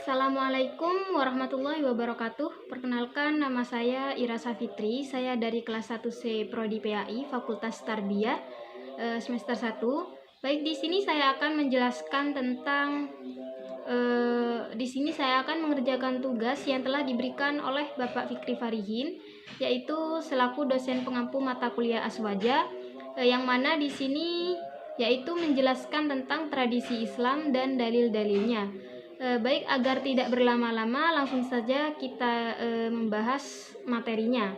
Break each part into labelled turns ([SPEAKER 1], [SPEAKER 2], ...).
[SPEAKER 1] Assalamualaikum warahmatullahi wabarakatuh. Perkenalkan, nama saya Ira Safitri. Saya dari kelas 1C Prodi PAI Fakultas Tarbiyah semester 1. Baik, di sini saya akan menjelaskan tentang mengerjakan tugas yang telah diberikan oleh Bapak Fikri Farihin, yaitu selaku dosen pengampu mata kuliah Aswaja, yang mana di sini yaitu menjelaskan tentang tradisi Islam dan dalil-dalilnya. Baik, agar tidak berlama-lama, langsung saja kita membahas materinya.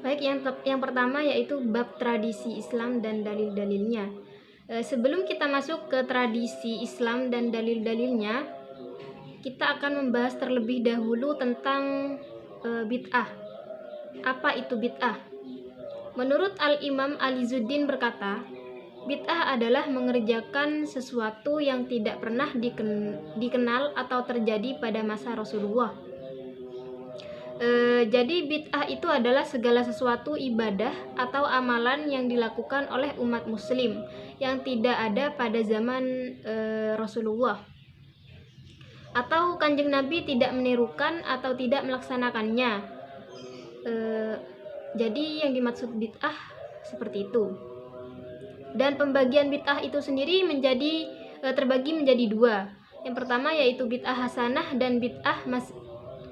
[SPEAKER 1] Baik, yang pertama yaitu bab tradisi Islam dan dalil-dalilnya. Sebelum kita masuk ke tradisi Islam dan dalil-dalilnya, kita akan membahas terlebih dahulu tentang bid'ah. Apa itu bid'ah? Menurut Al-Imam Alizuddin berkata, bid'ah adalah mengerjakan sesuatu yang tidak pernah dikenal atau terjadi pada masa Rasulullah. Jadi bid'ah itu adalah segala sesuatu ibadah atau amalan yang dilakukan oleh umat muslim yang tidak ada pada zaman Rasulullah, atau Kanjeng Nabi tidak menirukan atau tidak melaksanakannya. Jadi yang dimaksud bid'ah seperti itu. Dan pembagian bid'ah itu sendiri terbagi menjadi dua. Yang pertama yaitu bid'ah hasanah dan bid'ah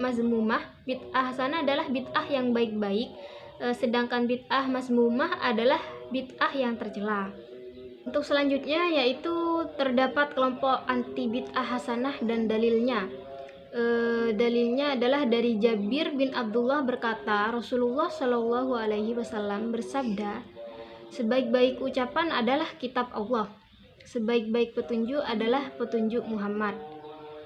[SPEAKER 1] mazmumah. Bid'ah hasanah adalah bid'ah yang baik-baik, sedangkan bid'ah mazmumah adalah bid'ah yang tercela. Untuk selanjutnya yaitu terdapat kelompok anti bid'ah hasanah dan dalilnya. Dalilnya adalah dari Jabir bin Abdullah berkata, Rasulullah Shallallahu Alaihi Wasallam bersabda, sebaik-baik ucapan adalah kitab Allah, sebaik-baik petunjuk adalah petunjuk Muhammad,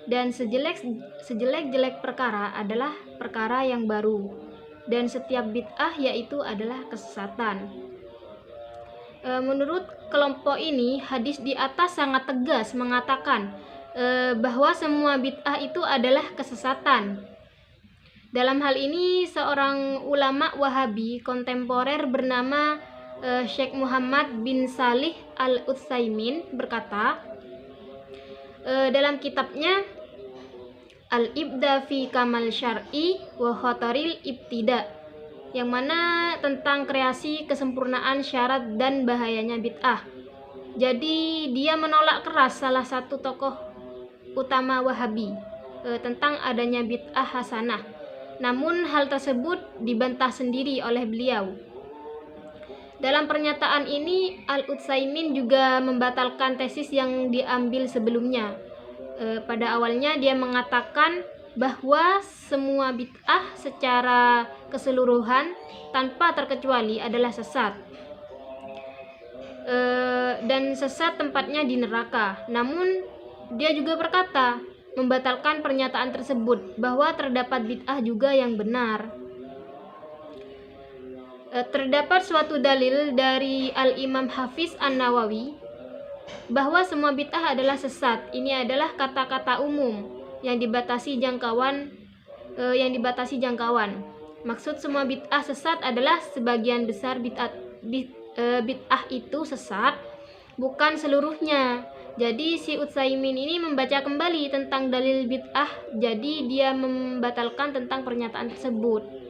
[SPEAKER 1] dan sejelek-jelek perkara adalah perkara yang baru, dan setiap bid'ah yaitu adalah kesesatan. Menurut kelompok ini, hadis di atas sangat tegas mengatakan bahwa semua bid'ah itu adalah kesesatan. Dalam hal ini, seorang ulama Wahabi kontemporer bernama Syekh Muhammad bin Salih Al-Utsaimin berkata dalam kitabnya Al-Ibda fi Kamal Syar'i wa Khataril Ibtida, yang mana tentang kreasi, kesempurnaan syarat dan bahayanya bid'ah. Jadi dia menolak keras salah satu tokoh utama Wahabi tentang adanya bid'ah hasanah. Namun hal tersebut dibantah sendiri oleh beliau. Dalam pernyataan ini, Al-Utsaimin juga membatalkan tesis yang diambil sebelumnya. Pada awalnya dia mengatakan bahwa semua bid'ah secara keseluruhan tanpa terkecuali adalah sesat, dan sesat tempatnya di neraka. Namun dia juga berkata, membatalkan pernyataan tersebut, bahwa terdapat bid'ah juga yang benar. Terdapat suatu dalil dari Al-Imam Hafiz An-Nawawi bahwa semua bid'ah adalah sesat. Ini adalah kata-kata umum yang dibatasi jangkauan. Maksud semua bid'ah sesat adalah sebagian besar bid'ah itu sesat, bukan seluruhnya. Jadi si Utsaimin ini membaca kembali tentang dalil bid'ah, jadi dia membatalkan tentang pernyataan tersebut.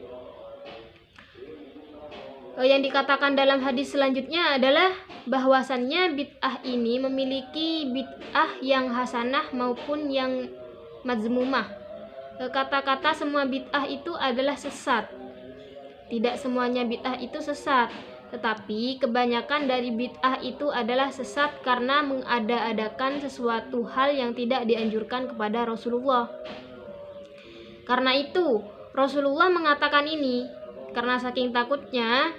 [SPEAKER 1] Yang dikatakan dalam hadis selanjutnya adalah bahwasannya bid'ah ini memiliki bid'ah yang hasanah maupun yang mazmumah. Kata-kata semua bid'ah itu adalah sesat. Tidak semuanya bid'ah itu sesat, tetapi kebanyakan dari bid'ah itu adalah sesat karena mengada-adakan sesuatu hal yang tidak dianjurkan kepada Rasulullah. Karena itu Rasulullah mengatakan ini karena saking takutnya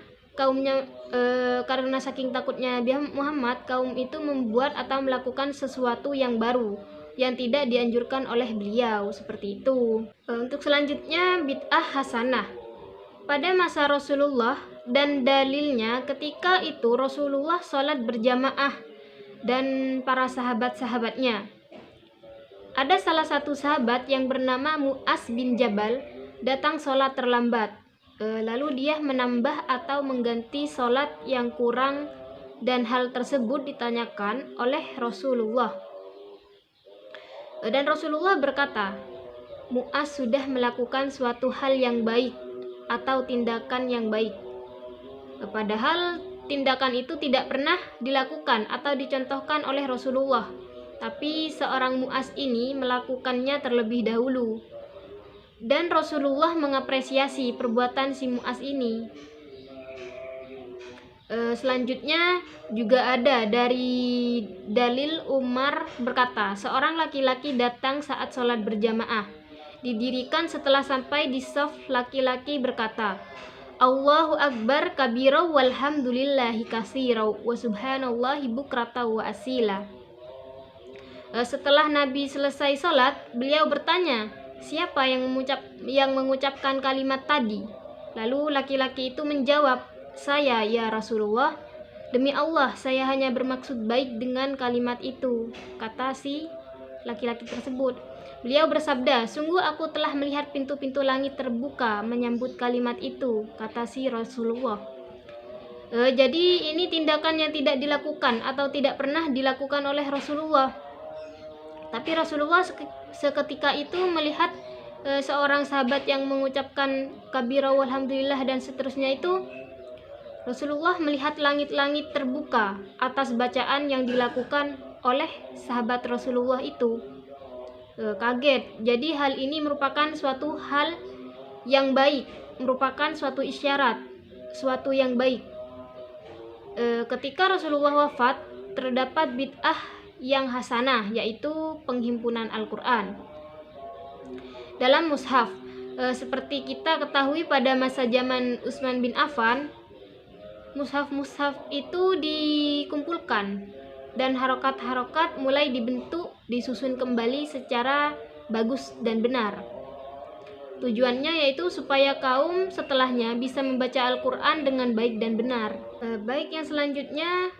[SPEAKER 1] dia Muhammad, kaum itu membuat atau melakukan sesuatu yang baru yang tidak dianjurkan oleh beliau, seperti itu. Untuk selanjutnya bid'ah hasanah. Pada masa Rasulullah dan dalilnya, ketika itu Rasulullah sholat berjamaah dan para sahabat-sahabatnya. Ada salah satu sahabat yang bernama Mu'az bin Jabal datang sholat terlambat. Lalu dia menambah atau mengganti sholat yang kurang, dan hal tersebut ditanyakan oleh Rasulullah. Dan Rasulullah berkata, Mu'az sudah melakukan suatu hal yang baik atau tindakan yang baik. Padahal tindakan itu tidak pernah dilakukan atau dicontohkan oleh Rasulullah, tapi seorang Mu'az ini melakukannya terlebih dahulu. Dan Rasulullah mengapresiasi perbuatan si Mu'az ini. Selanjutnya juga ada dari dalil Umar berkata, seorang laki-laki datang saat sholat berjamaah. Didirikan setelah sampai di shaf, laki-laki berkata, Allahu Akbar kabira walhamdulillahi katsira wa subhanallahi bukrata wa asila. Setelah Nabi selesai sholat, beliau bertanya, siapa yang mengucapkan kalimat tadi? Lalu laki-laki itu menjawab, saya ya Rasulullah. Demi Allah, saya hanya bermaksud baik dengan kalimat itu, kata si laki-laki tersebut. Beliau bersabda, sungguh aku telah melihat pintu-pintu langit terbuka menyambut kalimat itu, kata si Rasulullah. Jadi ini tindakan yang tidak dilakukan atau tidak pernah dilakukan oleh Rasulullah. Tapi Rasulullah seketika itu melihat seorang sahabat yang mengucapkan kabira walhamdulillah dan seterusnya itu. Rasulullah melihat langit-langit terbuka atas bacaan yang dilakukan oleh sahabat Rasulullah itu. Kaget. Jadi hal ini merupakan suatu hal yang baik, merupakan suatu isyarat, suatu yang baik. Ketika Rasulullah wafat, terdapat bid'ah yang hasanah, yaitu penghimpunan Al-Quran dalam mushaf. Seperti kita ketahui pada masa zaman Utsman bin Affan, mushaf-mushaf itu dikumpulkan dan harokat-harokat mulai dibentuk, disusun kembali secara bagus dan benar. Tujuannya yaitu supaya kaum setelahnya bisa membaca Al-Quran dengan baik dan benar. Baik, yang selanjutnya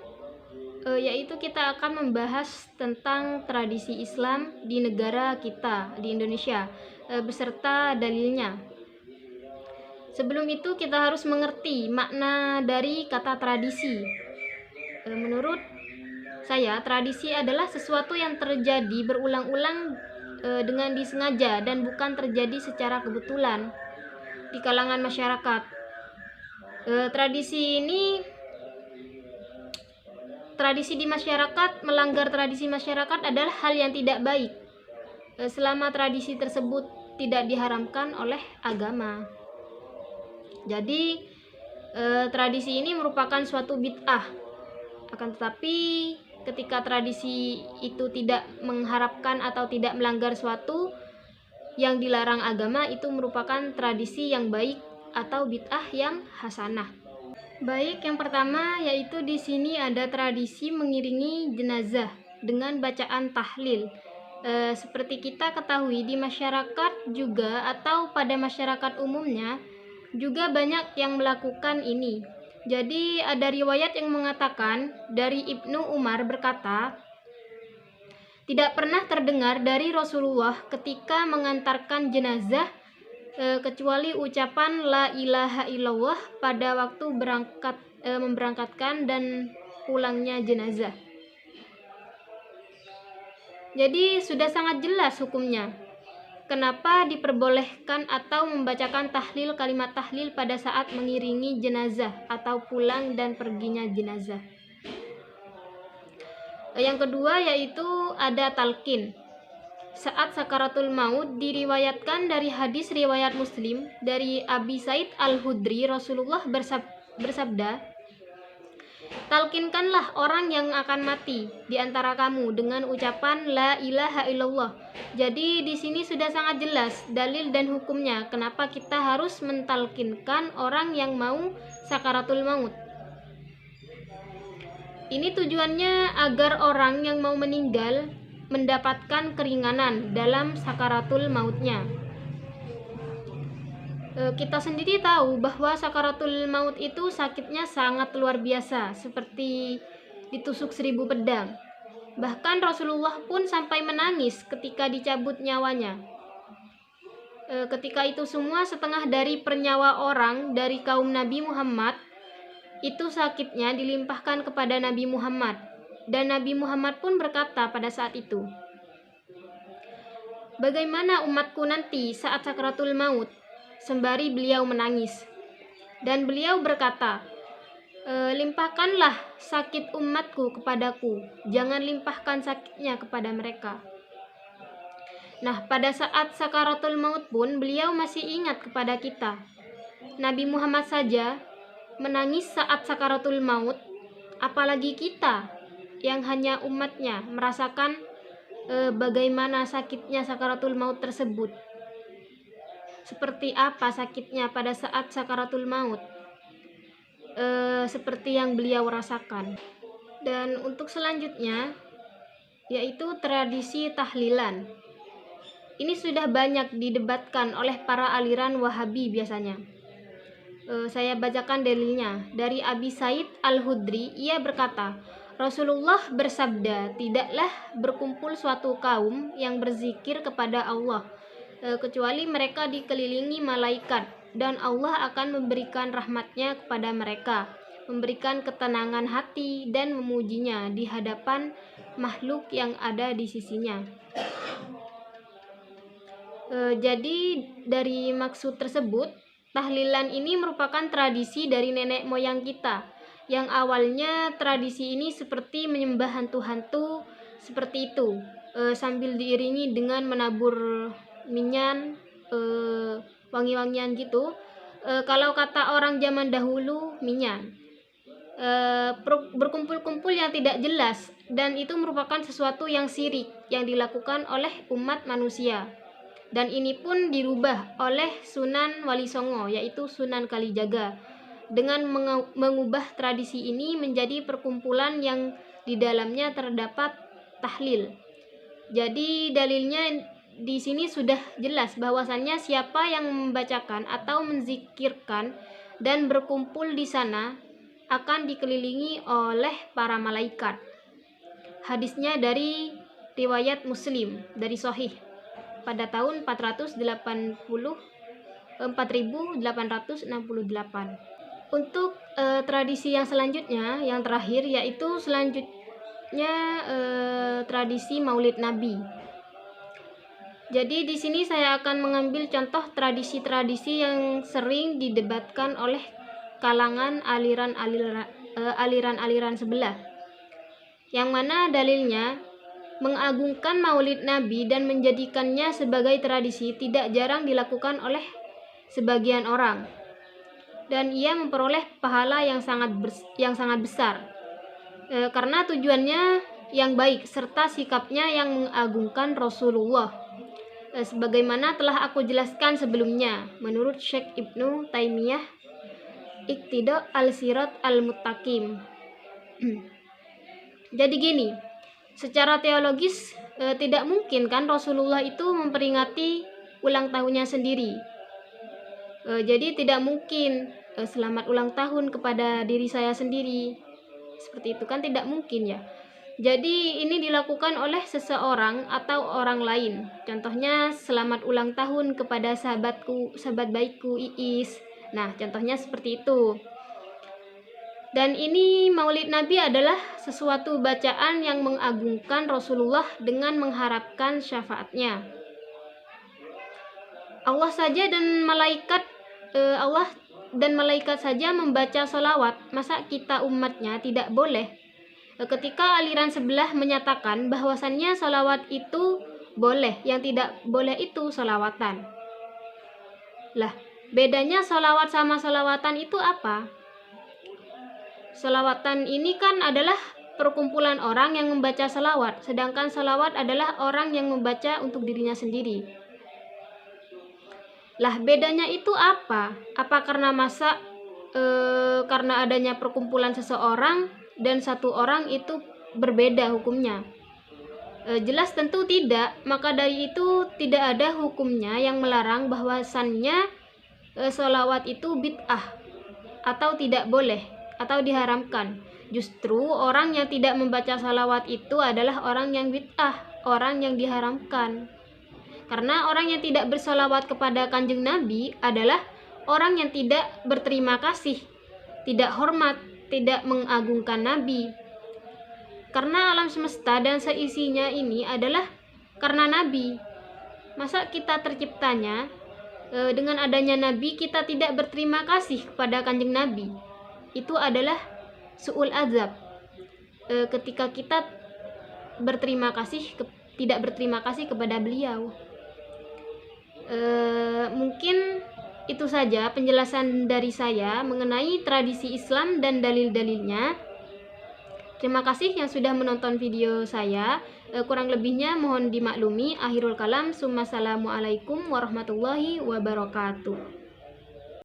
[SPEAKER 1] yaitu kita akan membahas tentang tradisi Islam di negara kita, di Indonesia, beserta dalilnya. Sebelum itu kita harus mengerti makna dari kata tradisi. Menurut saya, tradisi adalah sesuatu yang terjadi berulang-ulang dengan disengaja dan bukan terjadi secara kebetulan di kalangan masyarakat. Tradisi di masyarakat, melanggar tradisi masyarakat adalah hal yang tidak baik selama tradisi tersebut tidak diharamkan oleh agama. Jadi tradisi ini merupakan suatu bid'ah. Akan tetapi ketika tradisi itu tidak mengharapkan atau tidak melanggar suatu yang dilarang agama, itu merupakan tradisi yang baik atau bid'ah yang hasanah. Baik, yang pertama yaitu di sini ada tradisi mengiringi jenazah dengan bacaan tahlil. Seperti kita ketahui di masyarakat juga atau pada masyarakat umumnya juga banyak yang melakukan ini. Jadi ada riwayat yang mengatakan dari Ibnu Umar berkata, tidak pernah terdengar dari Rasulullah ketika mengantarkan jenazah kecuali ucapan la ilaha illallah pada waktu memberangkatkan dan pulangnya jenazah. Jadi sudah sangat jelas hukumnya. Kenapa diperbolehkan atau membacakan tahlil, kalimat tahlil pada saat mengiringi jenazah atau pulang dan perginya jenazah. Yang kedua yaitu ada talqin. Saat sakaratul maut, diriwayatkan dari hadis riwayat Muslim dari Abi Said Al-Hudri, Rasulullah bersabda, talqinkanlah orang yang akan mati di antara kamu dengan ucapan la ilaha illallah. Jadi di sini sudah sangat jelas dalil dan hukumnya kenapa kita harus mentalkinkan orang yang mau sakaratul maut. Ini tujuannya agar orang yang mau meninggal mendapatkan keringanan dalam sakaratul mautnya. Kita sendiri tahu bahwa sakaratul maut itu sakitnya sangat luar biasa, seperti ditusuk 1000 pedang. Bahkan Rasulullah pun sampai menangis ketika dicabut nyawanya. Ketika itu semua setengah dari pernyawa orang dari kaum Nabi Muhammad itu sakitnya dilimpahkan kepada Nabi Muhammad. Dan Nabi Muhammad pun berkata pada saat itu, bagaimana umatku nanti saat sakaratul maut? Sembari beliau menangis. Dan beliau berkata, limpahkanlah sakit umatku kepadaku, jangan limpahkan sakitnya kepada mereka. Nah, pada saat sakaratul maut pun beliau masih ingat kepada kita. Nabi Muhammad saja menangis saat sakaratul maut, apalagi kita yang hanya umatnya merasakan bagaimana sakitnya sakaratul maut tersebut. Seperti apa sakitnya pada saat sakaratul maut? Seperti yang beliau rasakan. Dan untuk selanjutnya yaitu tradisi tahlilan. Ini sudah banyak didebatkan oleh para aliran Wahabi biasanya. Saya bacakan dalilnya dari Abi Said Al-Hudri. Ia berkata, Rasulullah bersabda, tidaklah berkumpul suatu kaum yang berzikir kepada Allah kecuali mereka dikelilingi malaikat, dan Allah akan memberikan rahmatnya kepada mereka, memberikan ketenangan hati dan memujinya di hadapan makhluk yang ada di sisinya. Jadi dari maksud tersebut, tahlilan ini merupakan tradisi dari nenek moyang kita, yang awalnya tradisi ini seperti menyembah hantu-hantu seperti itu, sambil diiringi dengan menabur minyan, wangi-wangian gitu. Kalau kata orang zaman dahulu, minyan. Berkumpul-kumpul yang tidak jelas, dan itu merupakan sesuatu yang syirik yang dilakukan oleh umat manusia. Dan ini pun dirubah oleh Sunan Wali Songo, yaitu Sunan Kalijaga, dengan mengubah tradisi ini menjadi perkumpulan yang di dalamnya terdapat tahlil. Jadi dalilnya di sini sudah jelas bahwasannya siapa yang membacakan atau menzikirkan dan berkumpul di sana akan dikelilingi oleh para malaikat. Hadisnya dari riwayat Muslim dari Sahih pada tahun 4868. Untuk tradisi yang selanjutnya, yang terakhir, yaitu tradisi Maulid Nabi. Jadi di sini saya akan mengambil contoh tradisi-tradisi yang sering didebatkan oleh kalangan aliran-aliran sebelah, yang mana dalilnya mengagungkan Maulid Nabi dan menjadikannya sebagai tradisi tidak jarang dilakukan oleh sebagian orang, dan ia memperoleh pahala yang sangat besar karena tujuannya yang baik serta sikapnya yang mengagungkan Rasulullah. Sebagaimana telah aku jelaskan sebelumnya, menurut Syekh Ibnu Taimiyah, Iqtida al-Sirat al-Muttaqim. Jadi gini, secara teologis tidak mungkin kan Rasulullah itu memperingati ulang tahunnya sendiri. Jadi tidak mungkin selamat ulang tahun kepada diri saya sendiri. Seperti itu kan tidak mungkin ya. Jadi ini dilakukan oleh seseorang atau orang lain. Contohnya selamat ulang tahun kepada sahabat baikku Iis. Nah, contohnya seperti itu. Dan ini Maulid Nabi adalah sesuatu bacaan yang mengagungkan Rasulullah dengan mengharapkan syafaatnya. Allah dan malaikat saja membaca sholawat, masa kita umatnya tidak boleh? Ketika aliran sebelah menyatakan bahwasannya sholawat itu boleh, yang tidak boleh itu sholawatan. Lah, bedanya sholawat sama sholawatan itu apa? Sholawatan ini kan adalah perkumpulan orang yang membaca sholawat, sedangkan sholawat adalah orang yang membaca untuk dirinya sendiri. Lah, bedanya itu apa? Apa karena karena adanya perkumpulan seseorang dan satu orang itu berbeda hukumnya? Jelas tentu tidak. Maka dari itu tidak ada hukumnya yang melarang bahwasannya sholawat itu bid'ah atau tidak boleh atau diharamkan. Justru orang yang tidak membaca sholawat itu adalah orang yang bid'ah, orang yang diharamkan. Karena orang yang tidak bersolawat kepada Kanjeng Nabi adalah orang yang tidak berterima kasih, tidak hormat, tidak mengagungkan Nabi. Karena alam semesta dan seisinya ini adalah karena Nabi. Masa kita terciptanya dengan adanya Nabi kita tidak berterima kasih kepada Kanjeng Nabi? Itu adalah su'ul azab. Ketika kita tidak berterima kasih kepada beliau. Mungkin itu saja penjelasan dari saya mengenai tradisi Islam dan dalil-dalilnya. Terima kasih yang sudah menonton video saya. Kurang lebihnya mohon dimaklumi. Akhirul kalam. Assalamualaikum warahmatullahi wabarakatuh.